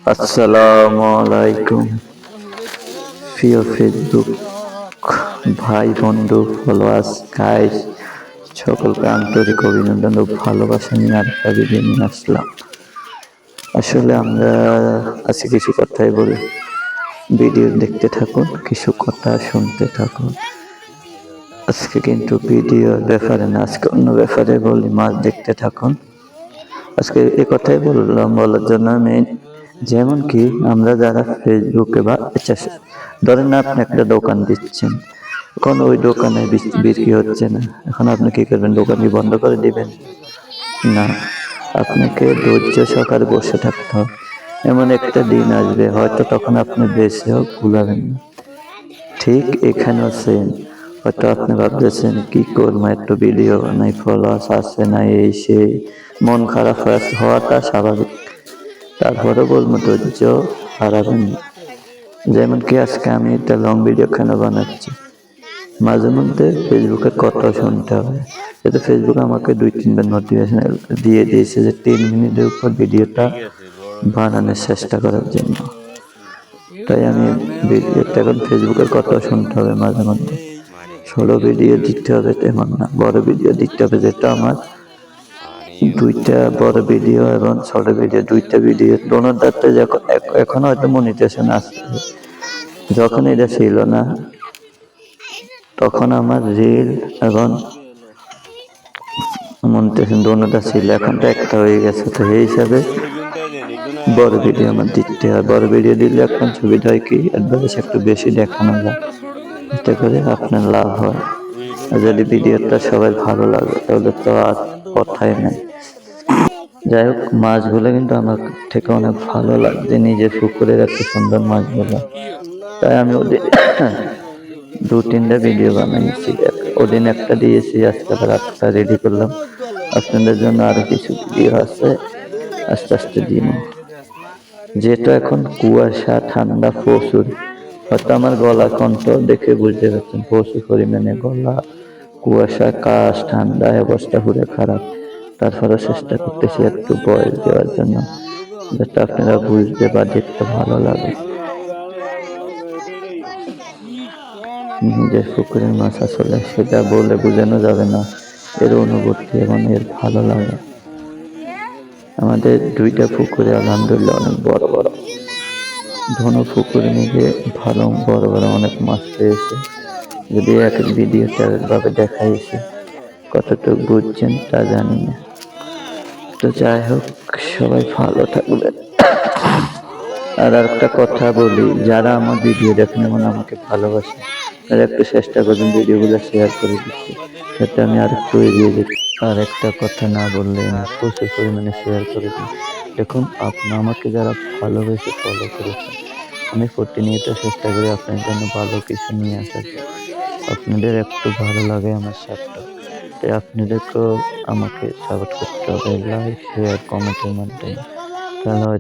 আসসালামু আলাইকুম প্রিয় ফেসবুক ভাই বন্ধু ফলোয়ার্স গাইস, সকলকে আন্তরিক অভিনন্দন ও ভালোবাসা নিয়ে আরেকটা ভিডিও নিয়ে আসলাম। আসলে আমরা আজকে কিছু কথাই বলি, ভিডিও দেখতে থাকুন, কিছু কথা শুনতে থাকুন। আজকে কিন্তু ভিডিওর ব্যাপারে না, আজকে অন্য ব্যাপারে বলি, মাছ দেখতে থাকুন। আজকে এই কথাই বললাম বলার জন্য আমি, যেমন কি আমরা যারা ফেসবুকে বা ধরেন না, আপনি একটা দোকান দিচ্ছেন, এখন ওই দোকানে বিক্রি হচ্ছে না, এখন আপনি কি করবেন? দোকান কি বন্ধ করে দিবেন? না, আপনাকে ধৈর্য সহকারে বসে থাকতে হবে। এমন একটা দিন আসবে, হয়তো তখন আপনি বেঁচেও ভুলাবেন না। ঠিক এখানেও সেম, হয়তো আপনি ভাবতেছেন কি করবো, একটু ভিডিও বানাই, ফলোয়ার্স আসছে না, এই সেই, মন খারাপ হওয়াটা স্বাভাবিক। তারপরে বলবো ধৈর্য হারাবেন না। যেমন কি আজকে আমি একটা লং ভিডিও কেন বানাচ্ছি, মাঝে মধ্যে ফেসবুকের কথা শুনতে হয়। যাতে ফেসবুক আমাকে 2-3বার নোটিফিকেশন দিয়ে দিয়েছে যে 3 মিনিটের উপর ভিডিওটা বানানোর চেষ্টা করার জন্য। তাই আমি ভিডিওটা এখন ফেসবুকের কথা শুনতে হবে মাঝে মধ্যে। ছোট ভিডিও দিতে হবে তেমন না, বড় ভিডিও দিতে হবে, যেটা আমার 2টা বড় ভিডিও এবং ছোট ভিডিও, 2টা ভিডিও দোনোটাতে এখন হয়তো মনিটাইজেশন আসছে। যখন এটা ছিল না, তখন আমার রিল এবং মনিটাইজেশন দোনোটা ছিল, এখন তো একটা হয়ে গেছে। তো এই হিসাবে বড় ভিডিও আমার দিতে হয়। বড় ভিডিও দিলে এখন সুবিধা হয় কি, অ্যাডভার্টাইজ একটু বেশি দেখানো যায়, এতে করে আপনার লাভ হয়। আর যদি ভিডিওটা সবাই ভালো লাগে তাহলে তো আর কথাই নেই। যাই হোক, মাছগুলো কিন্তু আমার থেকে অনেক ভালো লাগছে, নিজের পুকুরের এত সুন্দর মাছগুলো। তাই আমি ওদের 2-3টা ভিডিও বানাইছি, ওদিন একটা দিয়েছি, আজকে আবার একটা রেডি করলাম। আপনাদের জন্য আরো কিছু ভিডিও আছে, আস্তে আস্তে দিব। যেহেতু এখন কুয়াশা, ঠান্ডা প্রচুর, হয়তো আমার গলা কণ্ঠ দেখে বুঝতে পারছেন, প্রচুর পরিমাণে গলা, কুয়াশা, কাশ, ঠান্ডা, অবস্থা পুরো খারাপ। তারপরে চেষ্টা করতেছি একটু ভয়েস দেওয়ার জন্য, যাতে আপনারা বুঝতে বা দেখতে ভালো লাগে। নিজের পুকুরের মাছ আসলে সেটা বলে বোঝানো যাবে না, এর অনুভূতি এবং এর ভালো লাগে। আমাদের 2টা পুকুরে আলহামদুলিল্লাহ অনেক বড় বড়, ধনু পুকুরে নিজে ভালো বড় বড় অনেক মাছ পেয়েছে। যদি এক ভিডিওতে একভাবে দেখাইছে, কতটুকু বুঝছেন তা জানি না। তো যাই হোক, সবাই ভালো থাকবেন। আর একটা কথা বলি, যারা আমার ভিডিও দেখেন এবং আমাকে ভালোবাসেন, তারা একটু চেষ্টা করবেন ভিডিওগুলো শেয়ার করে দিতে, যাতে আমি আর একটু এগিয়ে যেতে। আর একটা কথা না বললে না, প্রচুর পরিমাণে শেয়ার করে দিন। দেখুন, আপনি আমাকে যারা ভালোবেসে ফলো করেছেন, আমি প্রতিনিয়ত চেষ্টা করি আপনার জন্য ভালো কিছু নিয়ে আসার। আপনাদের একটু ভালো লাগে আমার সাথে, তাই আপনাদেরকেও আমাকে সাপোর্ট করতে হবে, লাইক, শেয়ার, কমেন্টের মাধ্যমে। তাহলে